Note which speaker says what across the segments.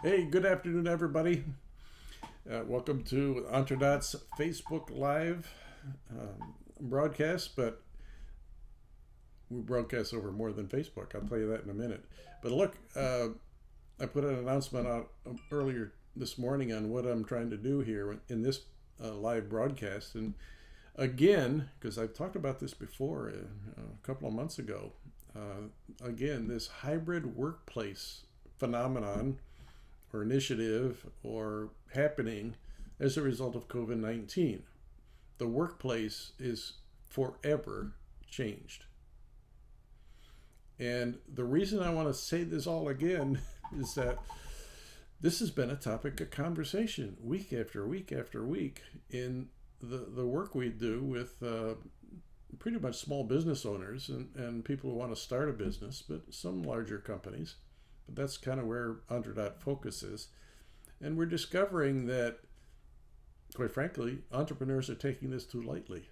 Speaker 1: Hey, good afternoon, everybody. Welcome to Entredot's Facebook Live broadcast, but we broadcast over more than Facebook. I'll tell you that in a minute. But look, I put an announcement out earlier this morning on what I'm trying to do here in this live broadcast. And again, because I've talked about this before a couple of months ago, again, this hybrid workplace phenomenon or initiative or happening as a result of COVID-19. The workplace is forever changed. And the reason I want to say this all again is that this has been a topic of conversation week after week after week in the work we do with pretty much small business owners and people who want to start a business, but some larger companies. But that's kind of where Entredot focuses. And we're discovering that, quite frankly, entrepreneurs are taking this too lightly.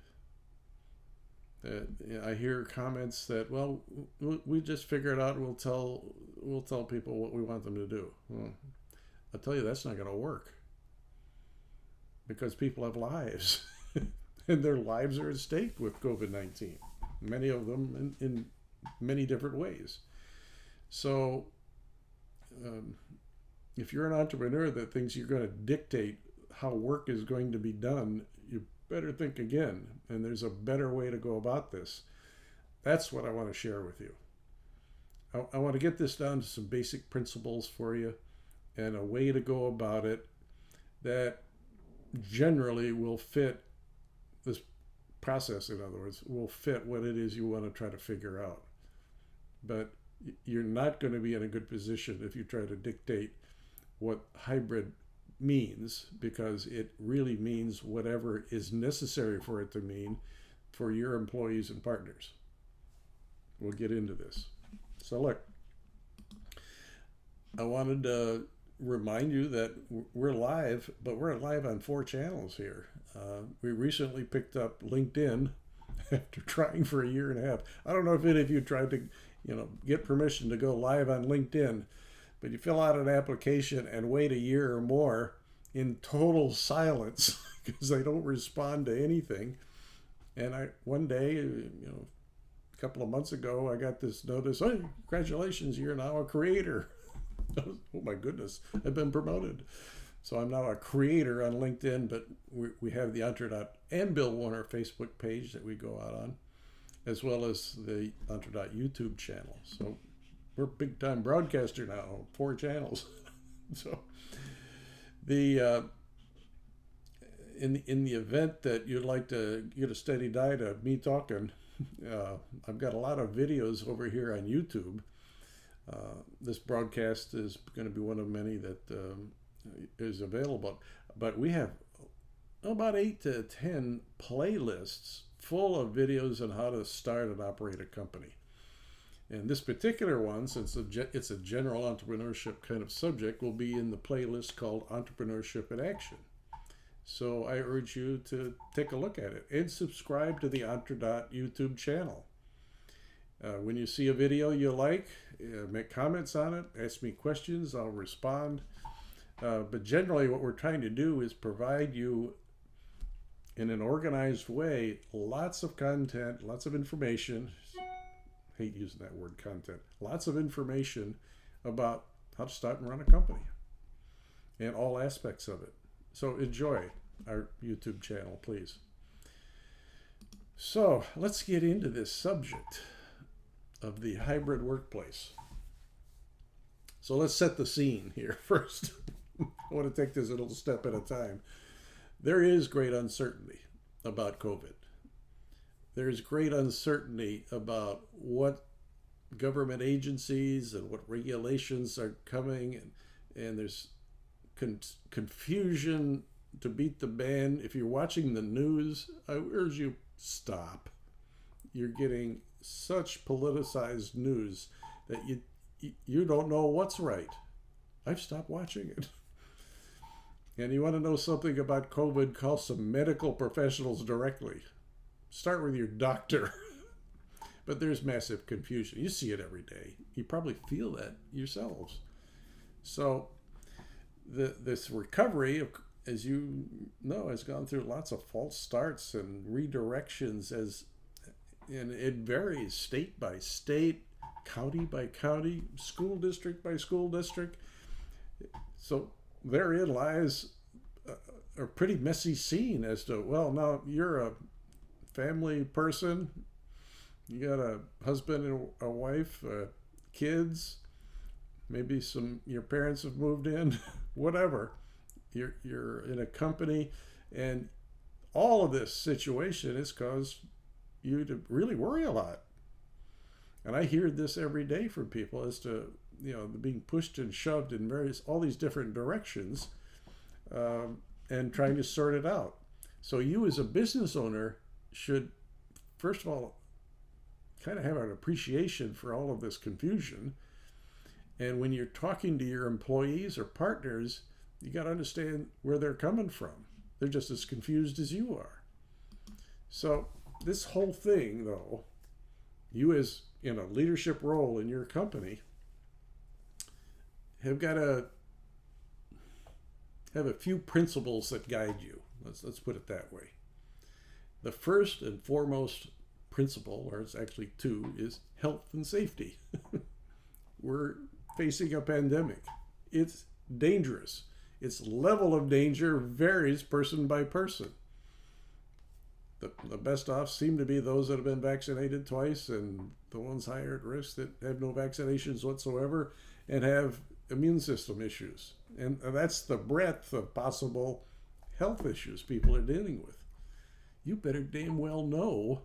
Speaker 1: I hear comments that, well, we just figure it out. We'll tell people what we want them to do. Well, I'll tell you, that's not going to work because people have lives, and their lives are at stake with COVID-19. Many of them in many different ways. So, if you're an entrepreneur that thinks you're going to dictate how work is going to be done, you better think again. And there's a better way to go about this. That's what I want to share with you. I want to get this down to some basic principles for you and a way to go about it that generally will fit this process, in other words, will fit what it is you want to try to figure out. But you're not going to be in a good position if you try to dictate what hybrid means, because it really means whatever is necessary for it to mean for your employees and partners. We'll get into this. So look, I wanted to remind you that we're live, but we're live on 4 channels here. We recently picked up LinkedIn after trying for a year and a half. I don't know if any of you tried to get permission to go live on LinkedIn, but you fill out an application and wait a year or more in total silence because they don't respond to anything. And one day, a couple of months ago, I got this notice, "Hey, congratulations, you're now a creator." Oh my goodness, I've been promoted. So I'm now a creator on LinkedIn, but we have the Entredot and Bill Warner Facebook page that we go out on, as well as the Entredot YouTube channel. So we're a big time broadcaster now, 4 channels. So the in the event that you'd like to get a steady diet of me talking, I've got a lot of videos over here on YouTube. This broadcast is going to be one of many that is available, but we have about 8 to 10 playlists full of videos on how to start and operate a company. And this particular one, since it's a general entrepreneurship kind of subject, will be in the playlist called Entrepreneurship in Action. So I urge you to take a look at it and subscribe to the Entredot YouTube channel. When you see a video you like, make comments on it, ask me questions, I'll respond. But generally what we're trying to do is provide you in an organized way lots of content, lots of information. I hate using that word, content. Lots of information about how to start and run a company and all aspects of it. So enjoy our YouTube channel, please. So let's get into this subject of the hybrid workplace. So let's set the scene here first. I want to take this a little step at a time. There is great uncertainty about COVID. There's great uncertainty about what government agencies and what regulations are coming, and there's confusion to beat the band. If you're watching the news, I urge you, stop. You're getting such politicized news that you don't know what's right. I've stopped watching it. And you want to know something about COVID, call some medical professionals directly. Start with your doctor. But there's massive confusion. You see it every day. You probably feel that yourselves. So This recovery, as you know, has gone through lots of false starts and redirections, and it varies state by state, county by county, school district by school district. So therein lies a pretty messy scene as to, well, now you're a family person, you got a husband and a wife, kids, maybe your parents have moved in, whatever. You're in a company, and all of this situation has caused you to really worry a lot. And I hear this every day from people as to, being pushed and shoved in all these different directions, and trying to sort it out. So you as a business owner should, first of all, kind of have an appreciation for all of this confusion. And when you're talking to your employees or partners, you got to understand where they're coming from. They're just as confused as you are. So this whole thing, though, you as in a leadership role in your company have got to have a few principles that guide you. Let's put it that way. The first and foremost principle, or it's actually two, is health and safety. We're facing a pandemic. It's dangerous. Its level of danger varies person by person. The best off seem to be those that have been vaccinated twice, and the ones higher at risk that have no vaccinations whatsoever and have immune system issues. And that's the breadth of possible health issues people are dealing with. You better damn well know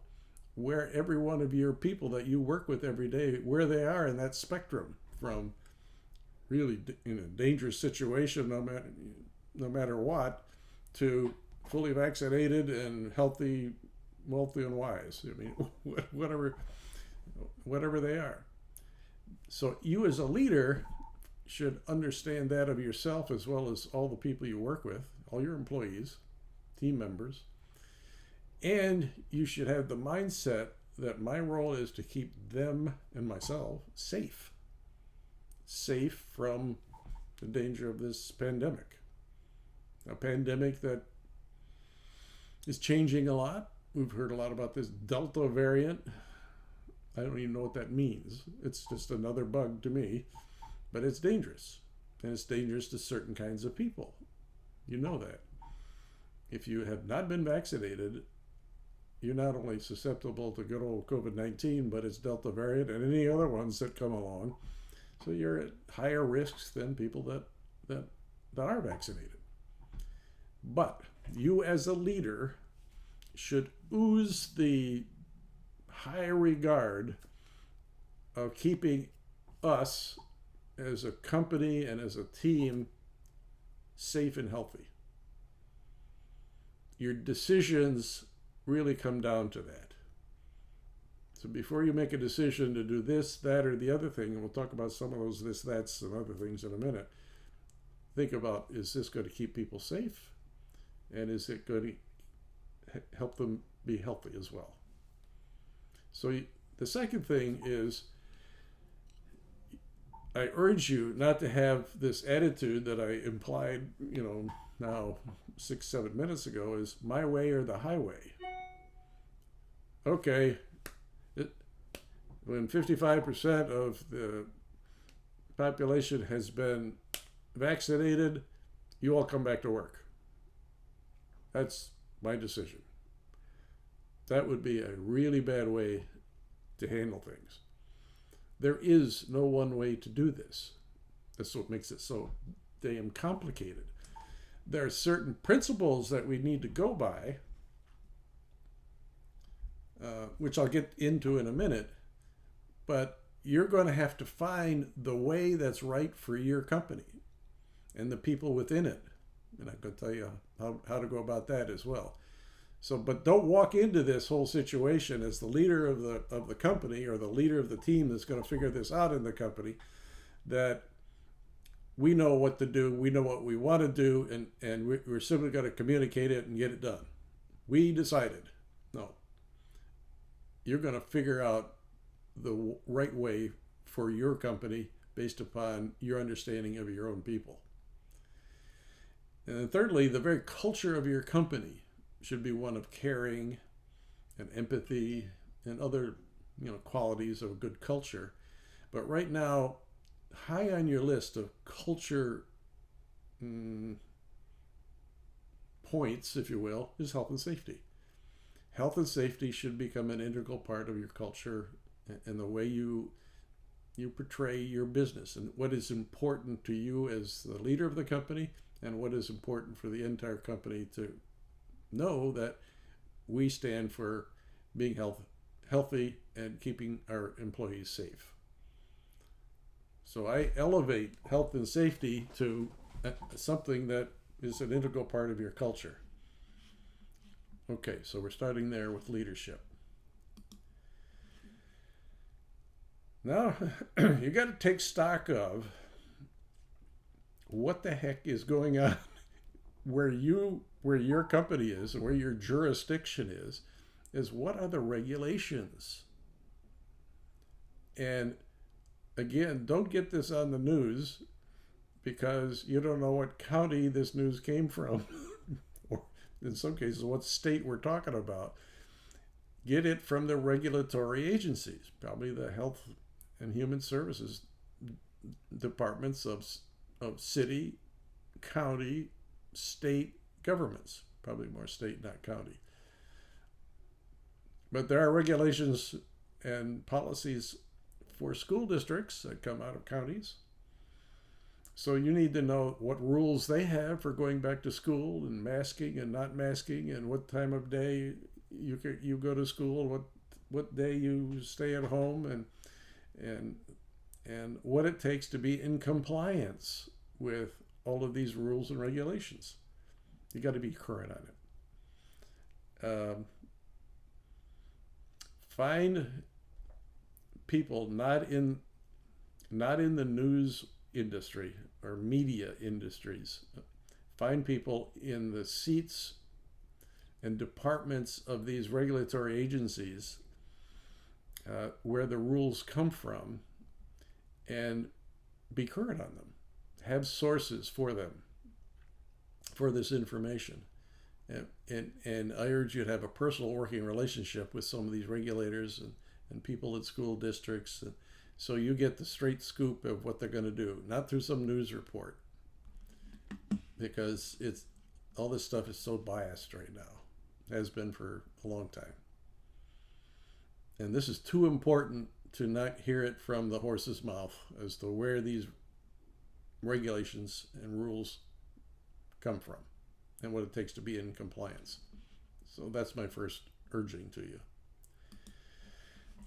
Speaker 1: where every one of your people that you work with every day, where they are in that spectrum, from really in a dangerous situation no matter what, to fully vaccinated and healthy, wealthy, and wise. I mean, whatever they are. So you as a leader should understand that of yourself, as well as all the people you work with, all your employees, team members. And you should have the mindset that my role is to keep them and myself safe from the danger of this pandemic. A pandemic that is changing a lot. We've heard a lot about this Delta variant. I don't even know what that means. It's just another bug to me, but it's dangerous, and it's dangerous to certain kinds of people. You know that. If you have not been vaccinated, you're not only susceptible to good old COVID-19, but it's Delta variant and any other ones that come along. So you're at higher risks than people that are vaccinated. But you as a leader should ooze the high regard of keeping us as a company and as a team safe and healthy. Your decisions really come down to that. So before you make a decision to do this, that, or the other thing, and we'll talk about some of those this, that's, and other things in a minute, think about, is this going to keep people safe? And is it going to help them be healthy as well? So the second thing is, I urge you not to have this attitude that I implied, now 6-7 minutes ago, is my way or the highway. Okay, when 55% of the population has been vaccinated, you all come back to work. That's my decision. That would be a really bad way to handle things. There is no one way to do this. That's what makes it so damn complicated. There are certain principles that we need to go by, which I'll get into in a minute, but you're going to have to find the way that's right for your company and the people within it. And I'm going to tell you how to go about that as well. So, but don't walk into this whole situation as the leader of the company or the leader of the team that's going to figure this out in the company, that we know what to do, we know what we want to do, and we're simply going to communicate it and get it done. We decided. No. You're going to figure out the right way for your company based upon your understanding of your own people. And then thirdly, the very culture of your company should be one of caring and empathy and other, qualities of a good culture. But right now, high on your list of culture points, if you will, is health and safety. Health and safety should become an integral part of your culture and the way you portray your business and what is important to you as the leader of the company and what is important for the entire company to know that we stand for being healthy and keeping our employees safe. So I elevate health and safety to something that is an integral part of your culture. Okay, so we're starting there with leadership. Now, you got to take stock of what the heck is going on where your company is and where your jurisdiction is what are the regulations? And again, don't get this on the news because you don't know what county this news came from, or in some cases, what state we're talking about. Get it from the regulatory agencies, probably the Health and Human Services departments of city, county, state governments, probably more state, not county. But there are regulations and policies for school districts that come out of counties. So you need to know what rules they have for going back to school and masking and not masking and what time of day you go to school, what day you stay at home, and what it takes to be in compliance with all of these rules and regulations. You got to be current on it. Find people not in the news industry or media industries. Find people in the seats and departments of these regulatory agencies where the rules come from, and be current on them. Have sources for them, for this information. And I urge you to have a personal working relationship with some of these regulators and people at school districts, so you get the straight scoop of what they're going to do, not through some news report, because all this stuff is so biased right now, has been for a long time. And this is too important to not hear it from the horse's mouth as to where these regulations and rules come from and what it takes to be in compliance. So that's my first urging to you.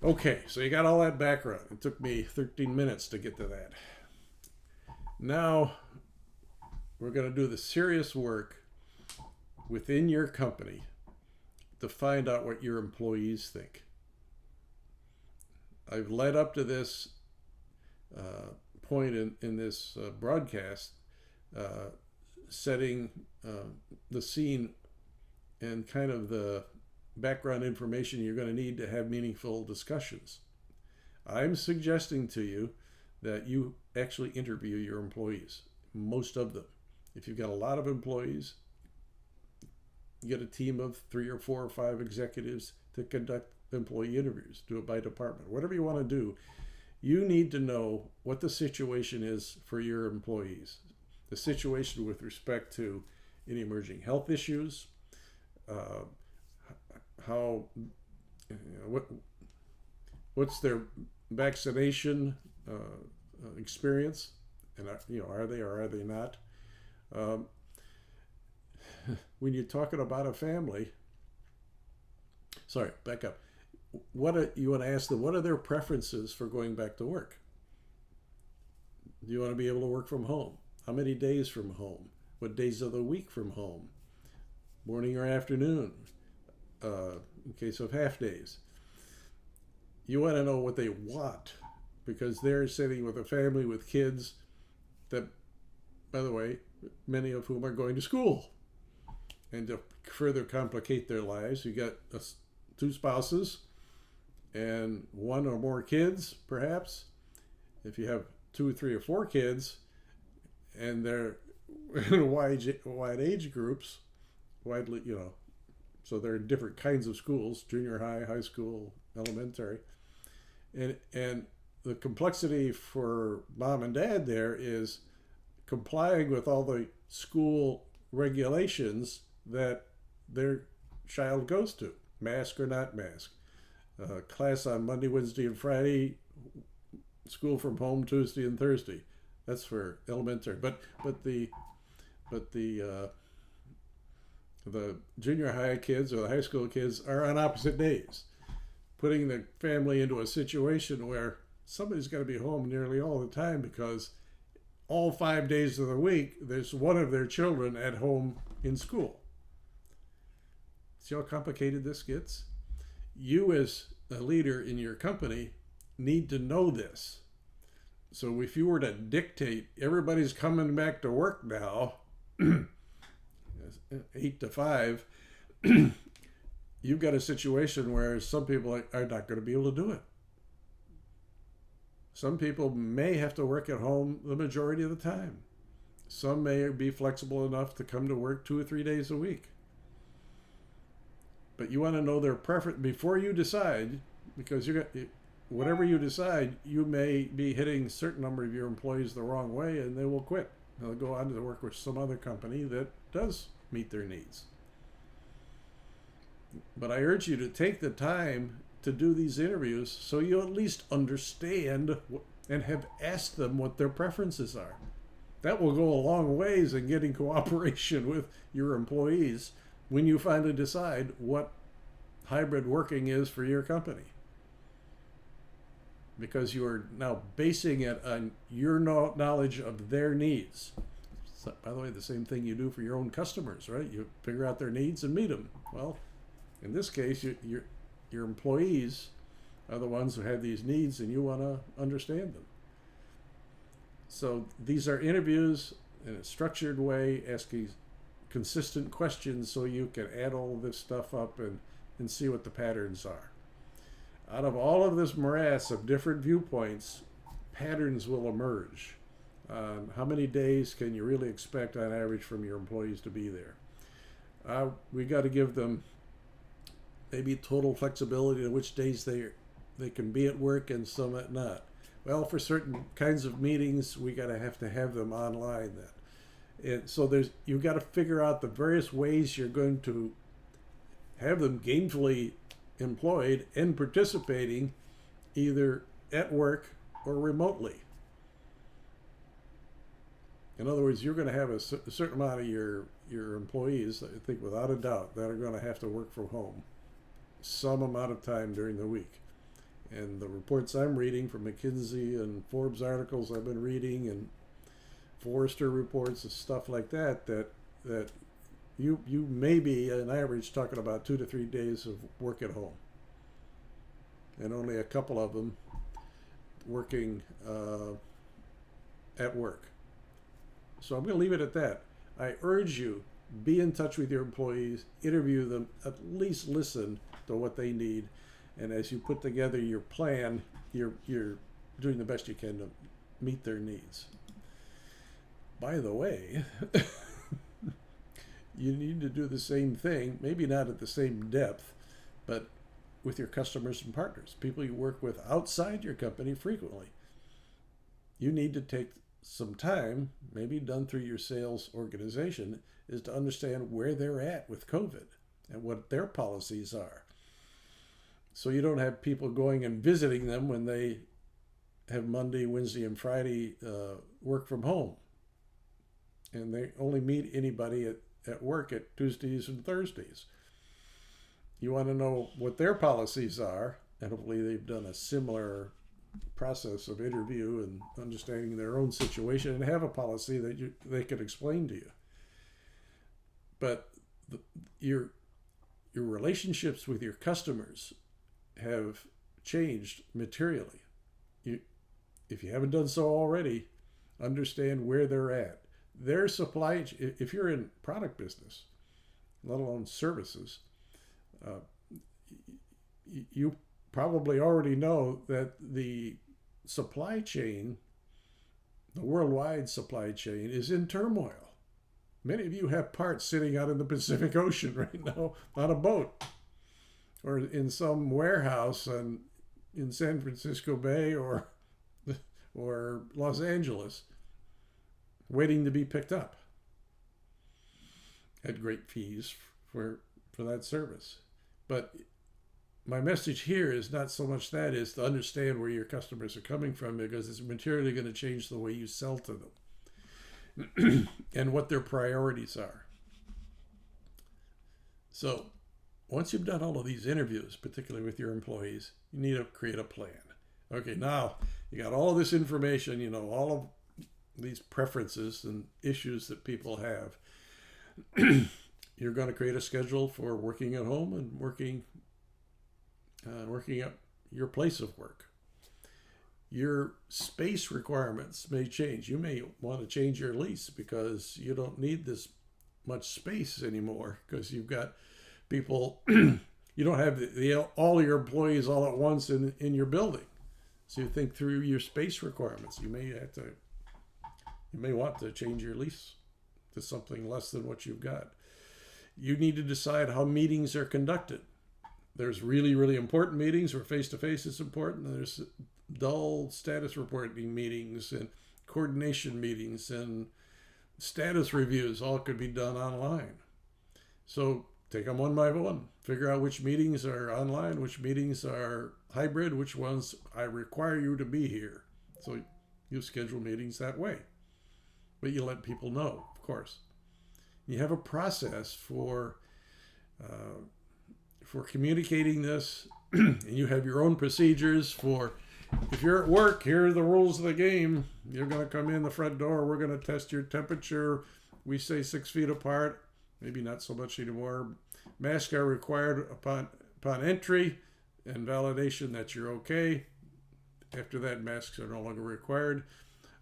Speaker 1: Okay, so you got all that background. It took me 13 minutes to get to that. Now we're going to do the serious work within your company to find out what your employees think. I've led up to this point in this broadcast, setting the scene and kind of the background information you're going to need to have meaningful discussions. I'm suggesting to you that you actually interview your employees, most of them. If you've got a lot of employees, you get a team of 3 or 4 or 5 executives to conduct employee interviews. Do it by department. Whatever you want to do, you need to know what the situation is for your employees. The situation with respect to any emerging health issues, what's their vaccination experience, and are they or are they not? When you're talking about a family, back up. You want to ask them, what are their preferences for going back to work? Do you want to be able to work from home? How many days from home? What days of the week from home? Morning or afternoon? In case of half days. You want to know what they want, because they're sitting with a family with kids that, by the way, many of whom are going to school. And to further complicate their lives, you got 2 spouses and 1 or more kids, perhaps. If you have 2, 3, or 4 kids, and they're wide age groups, widely, so they're in different kinds of schools, junior high, high school, elementary. And the complexity for mom and dad there is complying with all the school regulations that their child goes to, mask or not mask, class on Monday, Wednesday, and Friday, school from home Tuesday and Thursday. That's for elementary. The junior high kids or the high school kids are on opposite days, putting the family into a situation where somebody's got to be home nearly all the time because all 5 days of the week there's one of their children at home in school. See how complicated this gets? You as a leader in your company need to know this. So if you were to dictate everybody's coming back to work now 8 to 5, you've got a situation where some people are not going to be able to do it. Some people may have to work at home the majority of the time. Some may be flexible enough to come to work 2 or 3 days a week. But you want to know their preference before you decide, because whatever you decide, you may be hitting a certain number of your employees the wrong way and they will quit. They'll go on to work with some other company that does meet their needs. But I urge you to take the time to do these interviews so you at least understand and have asked them what their preferences are. That will go a long ways in getting cooperation with your employees when you finally decide what hybrid working is for your company. Because you are now basing it on your knowledge of their needs. So, by the way, the same thing you do for your own customers, right? You figure out their needs and meet them. Well, in this case, your employees are the ones who have these needs and you want to understand them. So these are interviews in a structured way, asking consistent questions so you can add all of this stuff up and see what the patterns are. Out of all of this morass of different viewpoints, patterns will emerge. How many days can you really expect on average from your employees to be there? We got to give them maybe total flexibility in which days they can be at work and some at not. Well, for certain kinds of meetings, we got to have them online then. And so you've got to figure out the various ways you're going to have them gainfully employed and participating either at work or remotely. In other words, you're going to have a certain amount of your employees, I think without a doubt, that are going to have to work from home some amount of time during the week. And the reports I'm reading from McKinsey and Forbes articles I've been reading and Forrester reports and stuff like that you may be on average talking about 2 to 3 days of work at home, and only a couple of them working at work. So I'm going to leave it at that. I urge you, be in touch with your employees, interview them, at least listen to what they need, and as you put together your plan, you're doing the best you can to meet their needs. By the way, you need to do the same thing, maybe not at the same depth, but with your customers and partners, people you work with outside your company frequently. You need to take some time, maybe done through your sales organization, is to understand where they're at with COVID and what their policies are. So you don't have people going and visiting them when they have Monday, Wednesday, and Friday work from home. And they only meet anybody at work at Tuesdays and Thursdays. You want to know what their policies are, and hopefully they've done a similar process of interview and understanding their own situation and have a policy that they can explain to you. But your relationships with your customers have changed materially. If you haven't done so already, understand where they're at. Their supply, if you're in product business, let alone services, you probably already know that the supply chain, the worldwide supply chain, is in turmoil. Many of you have parts sitting out in the Pacific Ocean right now on a boat or in some warehouse in San Francisco Bay or Los Angeles, waiting to be picked up at great fees for that service. But my message here is not so much that, is to understand where your customers are coming from, because it's materially going to change the way you sell to them and what their priorities are. So once you've done all of these interviews, particularly with your employees, you need to create a plan. Okay, now you got all this information, you know, all of these preferences and issues that people have. You're going to create a schedule for working at home and working at your place of work. Your space requirements may change. You may want to change your lease because you don't need this much space anymore, because you've got people, you don't have all your employees all at once in your building. So you think through your space requirements. You may want to change your lease to something less than what you've got. You need to decide how meetings are conducted. There's really, really important meetings where face-to-face is important. And there's dull status reporting meetings and coordination meetings and status reviews. All could be done online. So take them one by one. Figure out which meetings are online, which meetings are hybrid, which ones I require you to be here. So you schedule meetings that way. But you let people know, of course. You have a process for communicating this, and you have your own procedures for, if you're at work, here are the rules of the game. You're going to come in the front door. We're going to test your temperature. We say 6 feet apart, maybe not so much anymore. Masks are required upon entry and validation that you're okay. After that, masks are no longer required.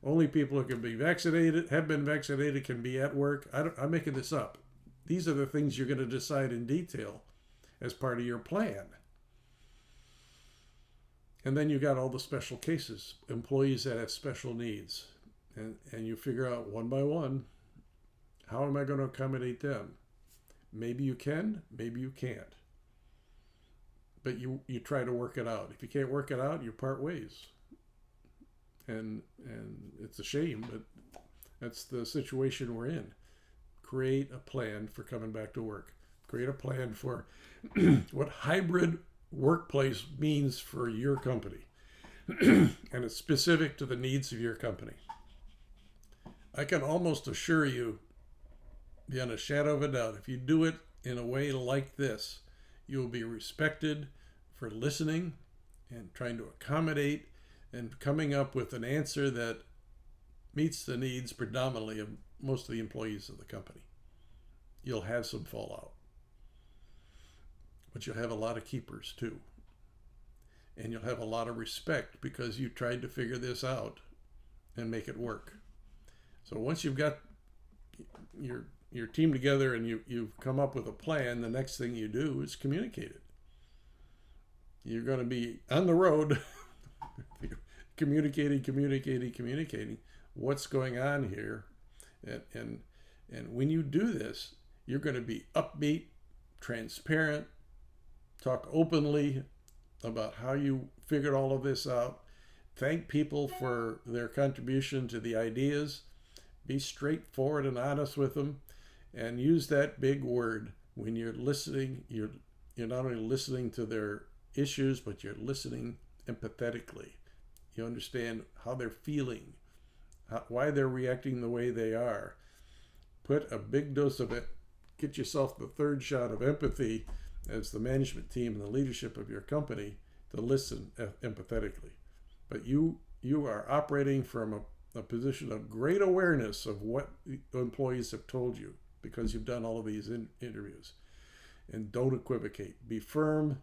Speaker 1: Only people who can be vaccinated, have been vaccinated, can be at work. I'm making this up. These are the things you're going to decide in detail as part of your plan. And then you got all the special cases, employees that have special needs. And you figure out one by one, how am I going to accommodate them? Maybe you can, maybe you can't. But you try to work it out. If you can't work it out, you part ways. And it's a shame, but that's the situation we're in. Create a plan for coming back to work. Create a plan for what hybrid workplace means for your company. And it's specific to the needs of your company. I can almost assure you, beyond a shadow of a doubt, if you do it in a way like this, you will be respected for listening and trying to accommodate and coming up with an answer that meets the needs predominantly of most of the employees of the company. You'll have some fallout, but you'll have a lot of keepers too. And you'll have a lot of respect because you tried to figure this out and make it work. So once you've got your team together and you've come up with a plan, the next thing you do is communicate it. You're going to be on the road communicating what's going on here. And when you do this, you're going to be upbeat, transparent, talk openly about how you figured all of this out. Thank people for their contribution to the ideas. Be straightforward and honest with them, and use that big word when you're listening. You're not only listening to their issues, but you're listening empathetically. You understand how they're feeling, why they're reacting the way they are. Put a big dose of it. Get yourself the third shot of empathy as the management team and the leadership of your company to listen empathetically. But you are operating from a position of great awareness of what the employees have told you because you've done all of these interviews. And don't equivocate. Be firm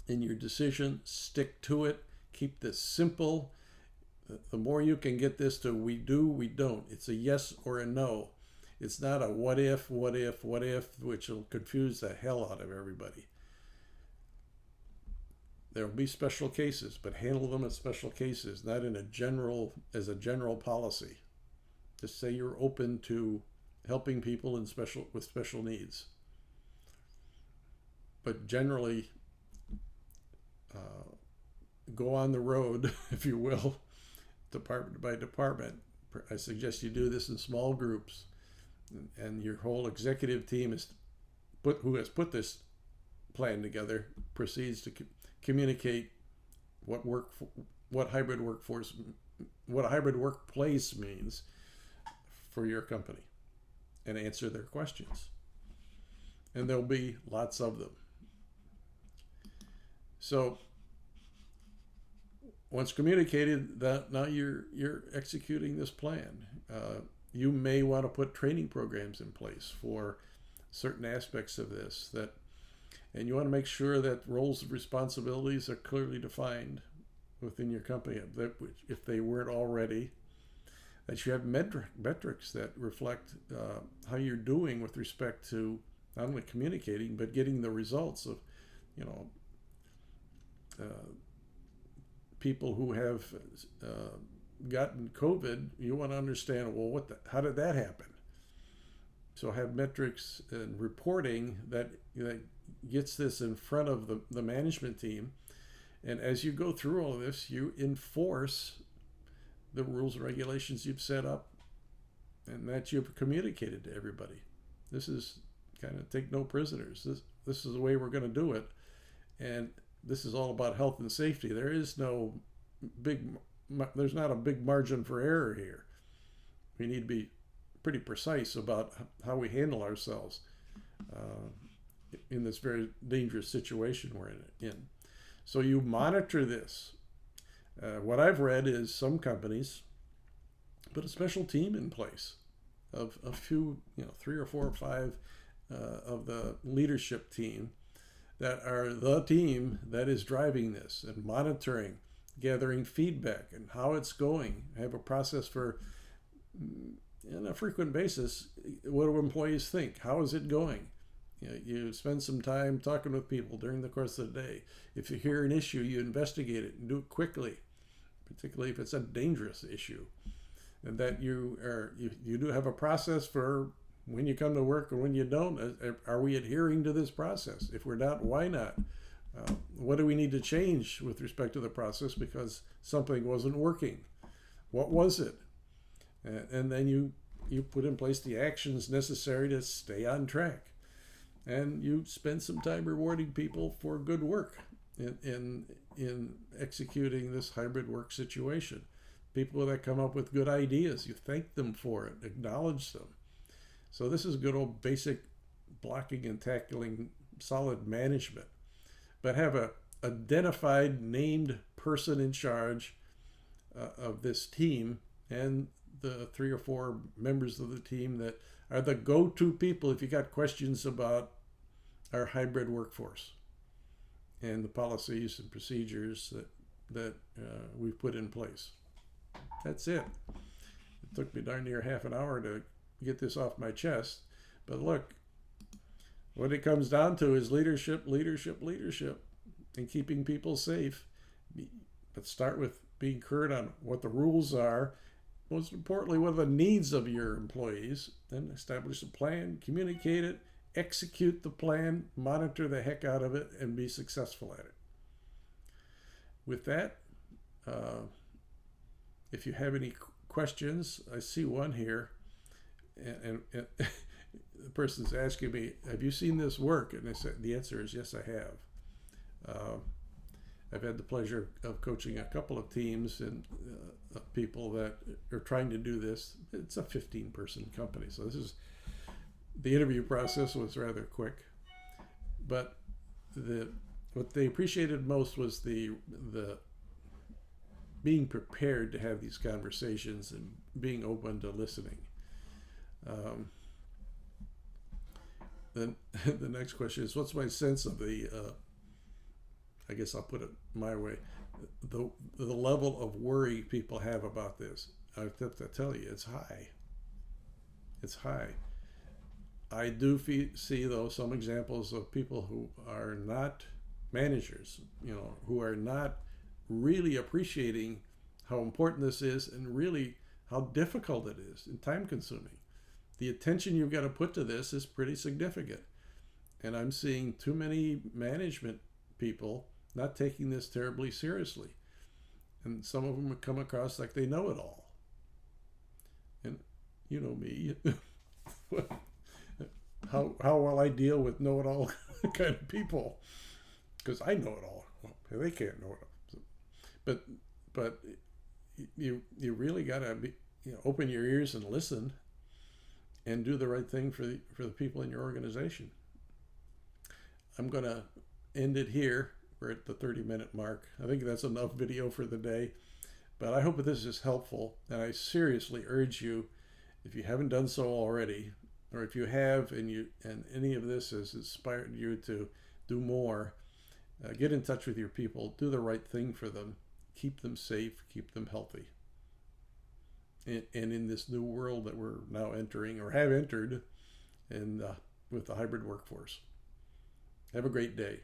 Speaker 1: in your decision. Stick to it. Keep this simple. The more you can get this to we do, we don't. It's a yes or a no. It's not a what if, which will confuse the hell out of everybody. There will be special cases, but handle them as special cases, not as a general policy. Just say you're open to helping people with special needs. But generally, go on the road, if you will, department by department. I suggest you do this in small groups, and your whole executive team who has put this plan together proceeds to communicate what hybrid workplace means for your company, and answer their questions. And there'll be lots of them. So once communicated, that now you're executing this plan. You may want to put training programs in place for certain aspects of this, and you want to make sure that roles and responsibilities are clearly defined within your company, if they weren't already, that you have metrics that reflect how you're doing with respect to not only communicating but getting the results of, people who have gotten COVID. You want to understand, well, how did that happen? So have metrics and reporting that gets this in front of the management team. And as you go through all of this, you enforce the rules and regulations you've set up and that you've communicated to everybody. This is kind of take no prisoners. This is the way we're going to do it. And this is all about health and safety. There's not a big margin for error here. We need to be pretty precise about how we handle ourselves in this very dangerous situation we're in. So you monitor this. What I've read is some companies put a special team in place of a few, 3 or 4 or 5 of the leadership team that are the team that is driving this and monitoring, gathering feedback and how it's going. Have a process for, on a frequent basis, what do employees think? How is it going? You spend some time talking with people during the course of the day. If you hear an issue, you investigate it and do it quickly, particularly if it's a dangerous issue. And that you do have a process for when you come to work or when you don't. Are we adhering to this process? If we're not, why not? What do we need to change with respect to the process because something wasn't working? What was it? And then you put in place the actions necessary to stay on track. And you spend some time rewarding people for good work in executing this hybrid work situation. People that come up with good ideas, you thank them for it, acknowledge them. So this is good old basic blocking and tackling, solid management. But have a identified, named person in charge of this team, and the 3 or 4 members of the team that are the go-to people if you got questions about our hybrid workforce and the policies and procedures that we've put in place. That's it. It took me darn near half an hour to get this off my chest. But look, what it comes down to is leadership, and keeping people safe. But start with being current on what the rules are. Most importantly, what are the needs of your employees? Then establish a plan, communicate it, execute the plan, monitor the heck out of it, and be successful at it. With that, if you have any questions, I see one here, and the person's asking me, have you seen this work? And I said, the answer is yes, I have. I've had the pleasure of coaching a couple of teams and people that are trying to do this. It's a 15-person company, so the interview process was rather quick. But what they appreciated most was the being prepared to have these conversations and being open to listening. Then the next question is, what's my sense of I guess I'll put it my way, the level of worry people have about this? I have to tell you, it's high. It's high. I do see, though, some examples of people who are not managers, who are not really appreciating how important this is and really how difficult it is and time consuming. the attention you've got to put to this is pretty significant. And I'm seeing too many management people not taking this terribly seriously. And some of them have come across like they know it all. And you know me. how will I deal with know-it-all kind of people? Because I know it all. Well, they can't know it all. But you really got to be, open your ears and listen, and do the right thing for the people in your organization. I'm going to end it here. We're at the 30-minute mark. I think that's enough video for the day. But I hope that this is helpful, and I seriously urge you, if you haven't done so already, or if you have and any of this has inspired you to do more, get in touch with your people, do the right thing for them, keep them safe, keep them healthy. And in this new world that we're now entering, or have entered, and with the hybrid workforce. Have a great day.